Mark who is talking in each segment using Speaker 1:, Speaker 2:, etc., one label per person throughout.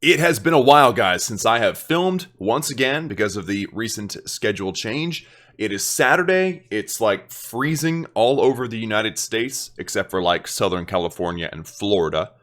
Speaker 1: It has been a while, guys, since I have filmed once again because of the recent schedule change. It is Saturday. It's like freezing all over the United States, except for like Southern California and Florida.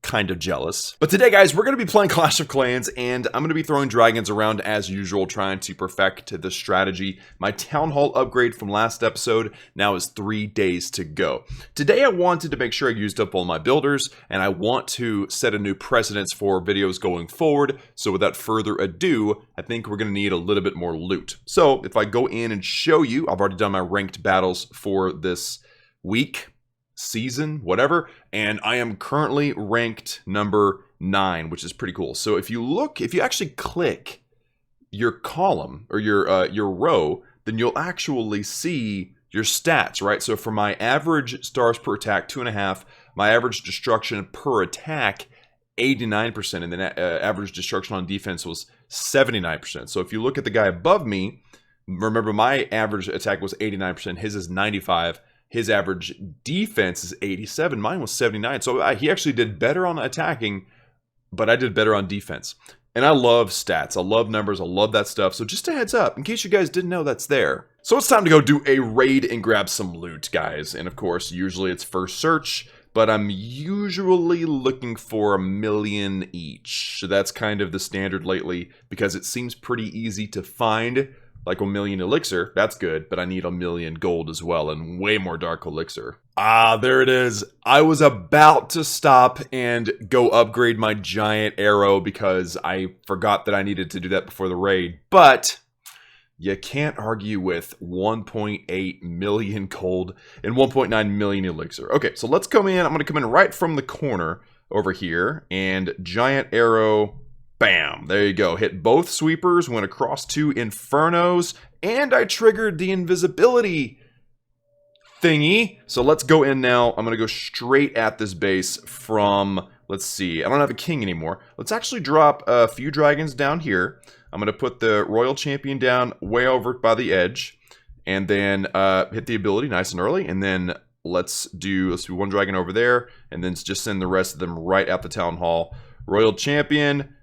Speaker 1: Kind of jealous. But today, guys, we're going to be playing Clash of Clans, and I'm going to be throwing dragons around as usual, trying to perfect the strategy. My Town Hall upgrade from last episode now is 3 days to go. Today, I wanted to make sure I used up all my builders, and I want to set a new precedence for videos going forward. So without further ado, I think we're going to need a little bit more loot. So if I go in and show you, I've already done my ranked battles for this week. Season, whatever, and I am currently ranked number 9, which is pretty cool. So if you actually click your column or your row, then you'll actually see your stats, right? So for my average stars per attack, 2.5, my average destruction per attack, 89%, and then average destruction on defense was 79%. So if you look at the guy above me, remember my average attack was 89%, his is 95%. His average defense is 87. Mine was 79. So he actually did better on attacking, but I did better on defense. And I love stats. I love numbers. I love that stuff. So just a heads up, in case you guys didn't know that's there. So it's time to go do a raid and grab some loot, guys. And of course, usually it's first search, but I'm usually looking for 1 million each. So that's kind of the standard lately because it seems pretty easy to find. Like 1 million elixir, that's good, but I need 1 million gold as well, and way more dark elixir. Ah, there it is. I was about to stop and go upgrade my giant arrow because I forgot that I needed to do that before the raid, but you can't argue with 1.8 million gold and 1.9 million elixir. Okay, so let's come in. I'm going to come in right from the corner over here, and giant arrow... Bam! There you go. Hit both sweepers, went across 2 infernos, and I triggered the invisibility thingy. So let's go in now. I'm going to go straight at this base from, let's see, I don't have a king anymore. Let's actually drop a few dragons down here. I'm going to put the Royal Champion down way over by the edge, and then hit the ability nice and early, and then let's do 1 dragon over there, and then just send the rest of them right at the Town Hall. Royal Champion...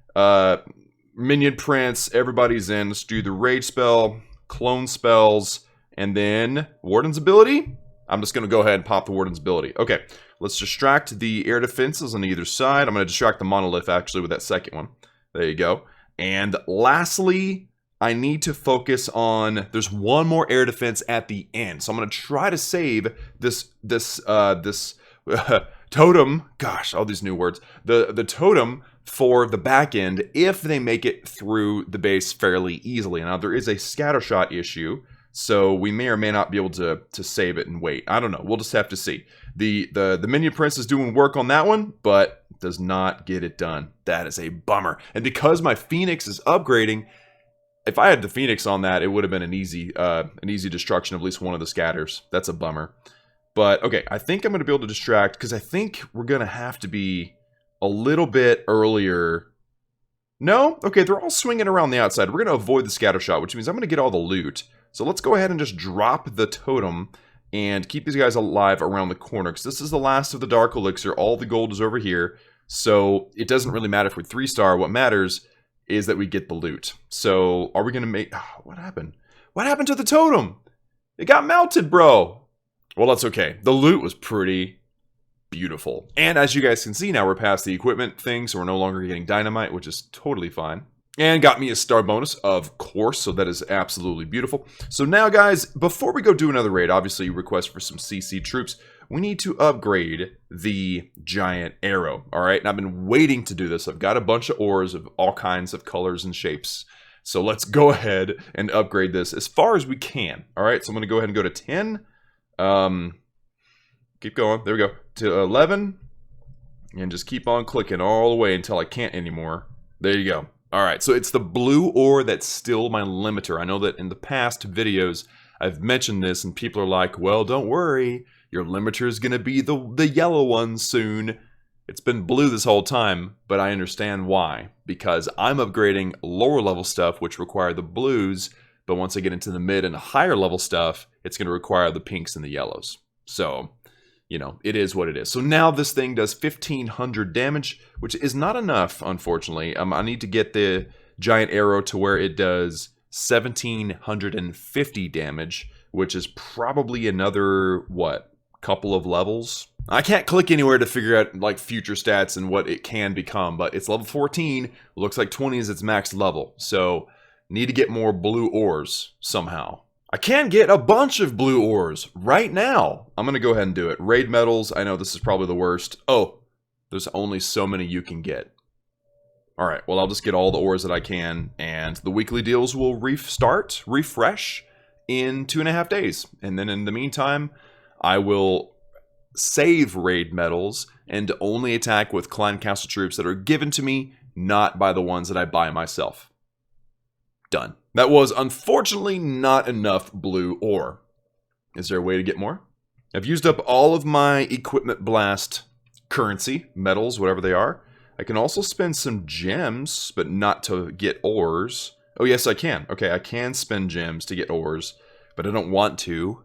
Speaker 1: Minion Prince, everybody's in. Let's do the Rage spell, Clone spells, and then Warden's ability. I'm just going to go ahead and pop the Warden's ability. Okay, let's distract the air defenses on either side. I'm going to distract the Monolith, actually, with that second one. There you go. And lastly, I need to focus on... There's one more air defense at the end. So I'm going to try to save this totem. Gosh, all these new words. The totem... for the back end if they make it through the base fairly easily. Now, there is a scattershot issue, so we may or may not be able to save it and wait. I don't know. We'll just have to see. The Minion Prince is doing work on that one, but does not get it done. That is a bummer. And because my Phoenix is upgrading, if I had the Phoenix on that, it would have been an easy destruction of at least one of the scatters. That's a bummer. But, okay, I think I'm going to be able to distract, because I think we're going to have to be... a little bit earlier. No? Okay, they're all swinging around the outside. We're going to avoid the scatter shot, which means I'm going to get all the loot. So let's go ahead and just drop the totem and keep these guys alive around the corner, because this is the last of the dark elixir. All the gold is over here. So it doesn't really matter if we're 3-star. What matters is that we get the loot. So are we going to make... Oh, what happened? What happened to the totem? It got melted, bro. Well, that's okay. The loot was pretty... beautiful. And as you guys can see now, we're past the equipment thing, so we're no longer getting dynamite, which is totally fine. And got me a star bonus, of course, so that is absolutely beautiful. So now, guys, before we go do another raid, obviously you request for some CC troops, we need to upgrade the giant arrow, all right? And I've been waiting to do this. I've got a bunch of ores of all kinds of colors and shapes. So let's go ahead and upgrade this as far as we can, all right? So I'm going to go ahead and go to 10. Keep going. There we go. To 11. And just keep on clicking all the way until I can't anymore. There you go. Alright, so it's the blue ore that's still my limiter. I know that in the past videos, I've mentioned this, and people are like, well, don't worry. Your limiter is going to be the yellow one soon. It's been blue this whole time, but I understand why. Because I'm upgrading lower level stuff, which require the blues, but once I get into the mid and higher level stuff, it's going to require the pinks and the yellows. So... you know, it is what it is. So now this thing does 1,500 damage, which is not enough, unfortunately. I need to get the giant arrow to where it does 1,750 damage, which is probably another, what, couple of levels? I can't click anywhere to figure out, like, future stats and what it can become, but it's level 14. Looks like 20 is its max level. So, need to get more blue ores somehow. I can get a bunch of blue ores right now. I'm going to go ahead and do it. Raid medals. I know this is probably the worst. Oh, there's only so many you can get. Alright, well, I'll just get all the ores that I can, and the weekly deals will refresh in 2.5 days. And then in the meantime, I will save raid medals and only attack with clan castle troops that are given to me, not by the ones that I buy myself. Done. That was unfortunately not enough blue ore. Is there a way to get more? I've used up all of my equipment blast currency, metals, whatever they are. I can also spend some gems, but not to get ores. Oh yes, I can. Okay, I can spend gems to get ores, but I don't want to.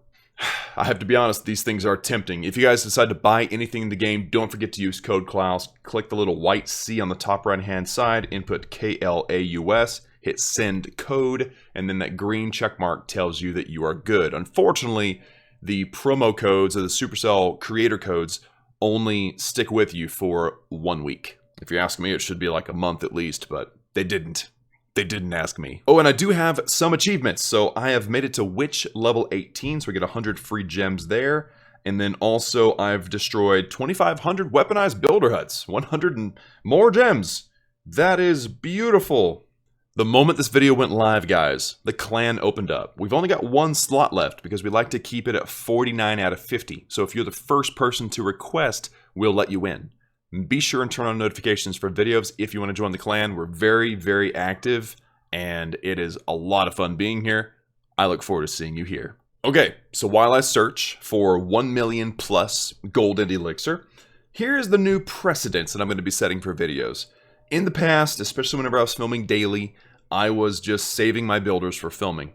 Speaker 1: I have to be honest, these things are tempting. If you guys decide to buy anything in the game, don't forget to use code Klaus. Click the little white C on the top right-hand side, input KLAUS, hit send code, and then that green check mark tells you that you are good. Unfortunately, the promo codes or the Supercell creator codes only stick with you for 1 week. If you ask me, it should be like a month at least, but they didn't. They didn't ask me. Oh, and I do have some achievements. So I have made it to Witch level 18, so we get 100 free gems there. And then also I've destroyed 2,500 weaponized builder huts, 100 and more gems. That is beautiful. The moment this video went live, guys, the clan opened up. We've only got 1 slot left because we like to keep it at 49 out of 50. So if you're the first person to request, we'll let you in. Be sure and turn on notifications for videos if you want to join the clan. We're very, very active, and it is a lot of fun being here. I look forward to seeing you here. Okay, so while I search for 1 million plus gold and elixir, here's the new precedents that I'm going to be setting for videos. In the past, especially whenever I was filming daily, I was just saving my builders for filming.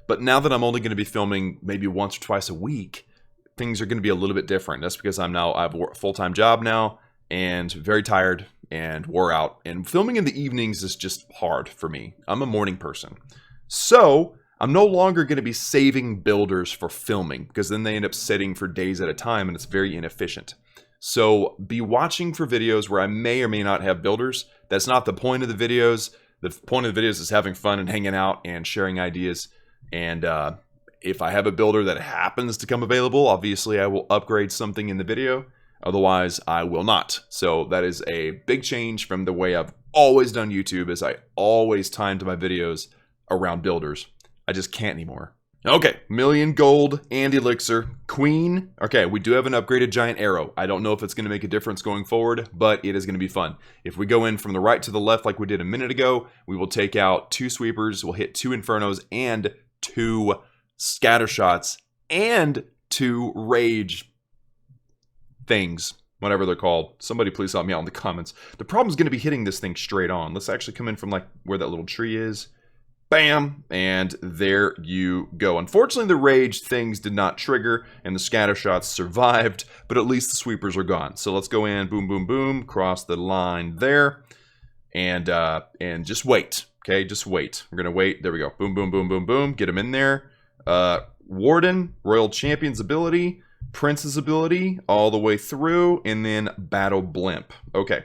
Speaker 1: But now that I'm only going to be filming maybe once or twice a week, things are going to be a little bit different. That's because I have a full-time job now, and very tired and wore out. And filming in the evenings is just hard for me. I'm a morning person. So I'm no longer going to be saving builders for filming, because then they end up sitting for days at a time and it's very inefficient. So be watching for videos where I may or may not have builders. That's not the point of the videos. The point of the videos is having fun and hanging out and sharing ideas. And if I have a builder that happens to come available, obviously I will upgrade something in the video. Otherwise, I will not. So that is a big change from the way I've always done YouTube, as I always timed my videos around builders. I just can't anymore. Okay, million gold and elixir. Queen. Okay, we do have an upgraded giant arrow. I don't know if it's going to make a difference going forward, but it is going to be fun. If we go in from the right to the left like we did a minute ago, we will take out 2 sweepers, we'll hit 2 infernos and 2 scatter shots and 2 rage things, whatever they're called. Somebody please help me out in the comments. The problem is going to be hitting this thing straight on. Let's actually come in from like where that little tree is. Bam! And there you go. Unfortunately, the rage things did not trigger, and the scatter shots survived, but at least the sweepers are gone. So let's go in, boom, boom, boom, cross the line there, and just wait. Okay, just wait. We're gonna wait. There we go. Boom, boom, boom, boom, boom. Get him in there. Warden, Royal Champion's ability, Prince's ability all the way through, and then Battle Blimp. Okay,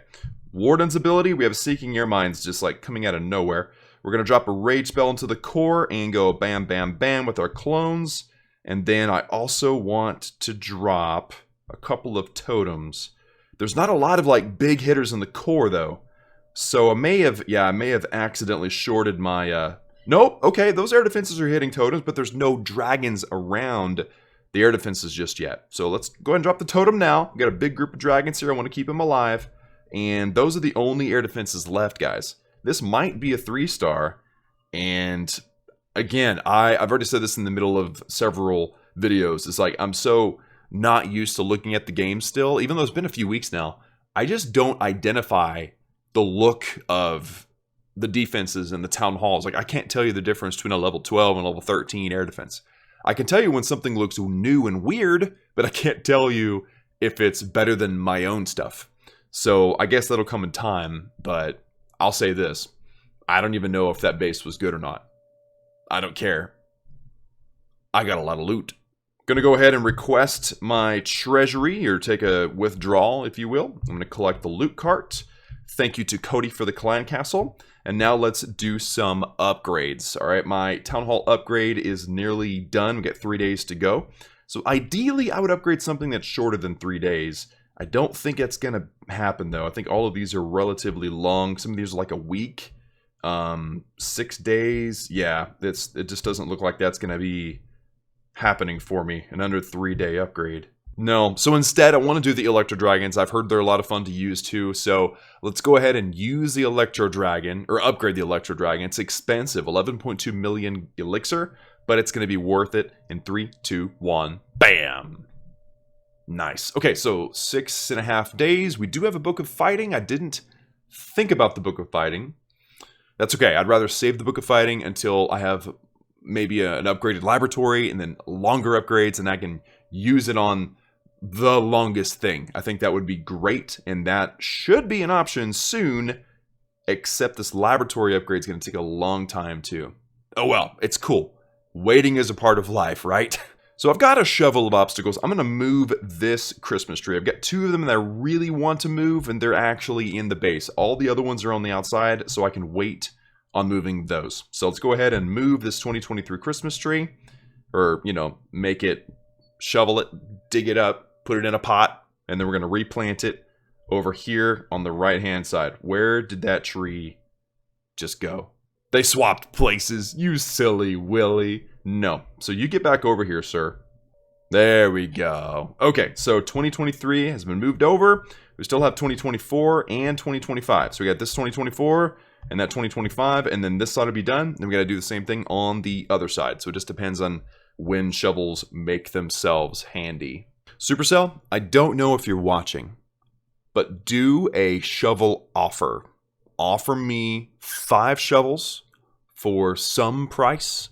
Speaker 1: Warden's ability, we have Seeking Your Minds just like coming out of nowhere. We're going to drop a rage spell into the core and go bam, bam, bam with our clones. And then I also want to drop a couple of totems. There's not a lot of like big hitters in the core though. So I may have accidentally shorted my, nope, okay, those air defenses are hitting totems, but there's no dragons around the air defenses just yet. So let's go ahead and drop the totem now. We've got a big group of dragons here. I want to keep them alive. And those are the only air defenses left, guys. This might be a 3-star. And again, I've already said this in the middle of several videos. It's like I'm so not used to looking at the game still. Even though it's been a few weeks now, I just don't identify the look of the defenses and the town halls. Like I can't tell you the difference between a level 12 and level 13 air defense. I can tell you when something looks new and weird, but I can't tell you if it's better than my own stuff. So I guess that'll come in time, but I'll say this. I don't even know if that base was good or not. I don't care. I got a lot of loot. Gonna go ahead and request my treasury, or take a withdrawal, if you will. I'm gonna collect the loot cart. Thank you to Cody for the clan castle. And now let's do some upgrades. All right, my town hall upgrade is nearly done. We got 3 days to go. So ideally, I would upgrade something that's shorter than 3 days. I don't think that's gonna happen though. I think all of these are relatively long. Some of these are like a week, 6 days. Yeah, it just doesn't look like that's gonna be happening for me. An under 3 day upgrade. No, so instead I want to do the Electro Dragons. I've heard they're a lot of fun to use too, so let's go ahead and use the Electro Dragon, or upgrade the Electro Dragon. It's expensive, 11.2 million elixir, but it's going to be worth it in 3, 2, 1, bam! Nice. Okay, so 6.5 days. We do have a Book of Fighting. I didn't think about the Book of Fighting. That's okay, I'd rather save the Book of Fighting until I have maybe an upgraded laboratory, and then longer upgrades, and I can use it on the longest thing. I think that would be great, and that should be an option soon, except this laboratory upgrade is going to take a long time too. Oh well, it's cool. Waiting is a part of life, right? So I've got a shovel of obstacles. I'm going to move this Christmas tree. I've got 2 of them that I really want to move, and they're actually in the base. All the other ones are on the outside, so I can wait on moving those. So let's go ahead and move this 2023 Christmas tree, or, you know, make it, shovel it, dig it up, put it in a pot, and then we're going to replant it over here on the right-hand side. Where did that tree just go? They swapped places, you silly Willy. No. So you get back over here, sir. There we go. Okay, so 2023 has been moved over. We still have 2024 and 2025. So we got this 2024 and that 2025, and then this ought to be done. Then we got to do the same thing on the other side. So it just depends on when shovels make themselves handy. Supercell, I don't know if you're watching, but do a shovel offer. Offer me 5 shovels for some price,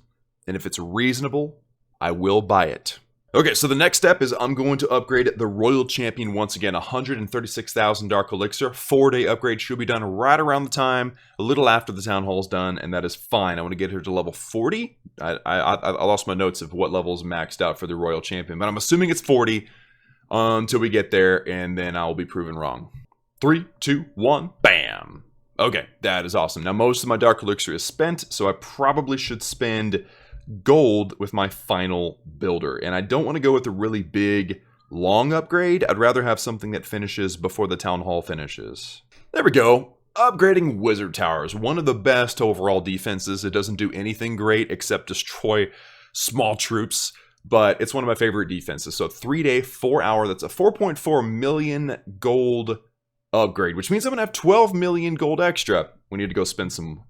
Speaker 1: and if it's reasonable, I will buy it. Okay, so the next step is I'm going to upgrade the Royal Champion once again. 136,000 Dark Elixir. 4-day upgrade should be done right around the time, a little after the Town Hall's done, and that is fine. I want to get her to level 40. I lost my notes of what level is maxed out for the Royal Champion, but I'm assuming it's 40 until we get there, and then I'll be proven wrong. 3, 2, 1, bam! Okay, that is awesome. Now, most of my Dark Elixir is spent, so I probably should spend gold with my final builder. And I don't want to go with a really big, long upgrade. I'd rather have something that finishes before the Town Hall finishes. There we go. Upgrading Wizard Towers. One of the best overall defenses. It doesn't do anything great except destroy small troops, but it's one of my favorite defenses. So 3-day, 4-hour, that's a 4.4 million gold upgrade, which means I'm gonna have 12 million gold extra. We need to go spend some,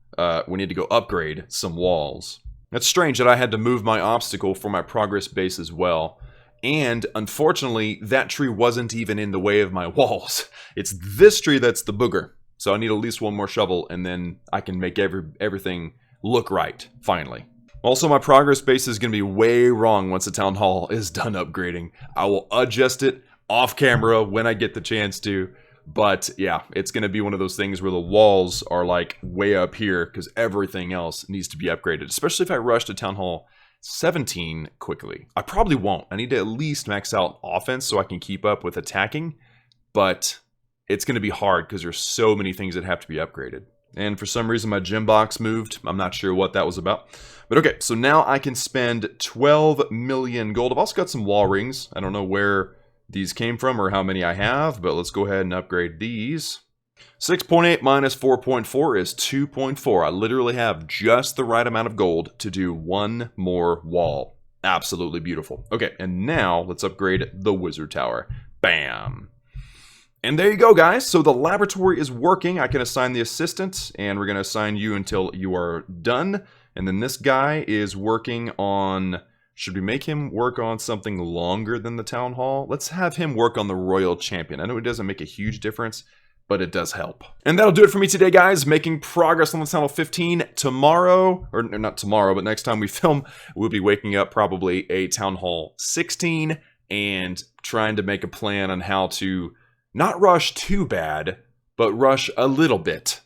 Speaker 1: we need to go upgrade some walls. It's strange that I had to move my obstacle for my progress base as well. And unfortunately, that tree wasn't even in the way of my walls. It's this tree that's the booger. So I need at least 1 more shovel, and then I can make everything look right, finally. Also, my progress base is going to be way wrong once the Town Hall is done upgrading. I will adjust it off camera when I get the chance to. But yeah, it's going to be one of those things where the walls are like way up here because everything else needs to be upgraded, especially if I rush to Town Hall 17 quickly. I probably won't. I need to at least max out offense so I can keep up with attacking, but it's going to be hard because there's so many things that have to be upgraded. And for some reason my gem box moved. I'm not sure what that was about. But okay, so now I can spend 12 million gold. I've also got some wall rings. I don't know where these came from or how many I have, but let's go ahead and upgrade these. 6.8 minus 4.4 is 2.4. I literally have just the right amount of gold to do 1 more wall. Absolutely beautiful. Okay, and now let's upgrade the Wizard Tower. Bam! And there you go, guys. So the laboratory is working. I can assign the assistant, and we're going to assign you until you are done. And then this guy is working on... Should we make him work on something longer than the Town Hall? Let's have him work on the Royal Champion. I know it doesn't make a huge difference, but it does help. And that'll do it for me today, guys. Making progress on the Town Hall 15 tomorrow, or not tomorrow, but next time we film, we'll be waking up probably a Town Hall 16 and trying to make a plan on how to not rush too bad, but rush a little bit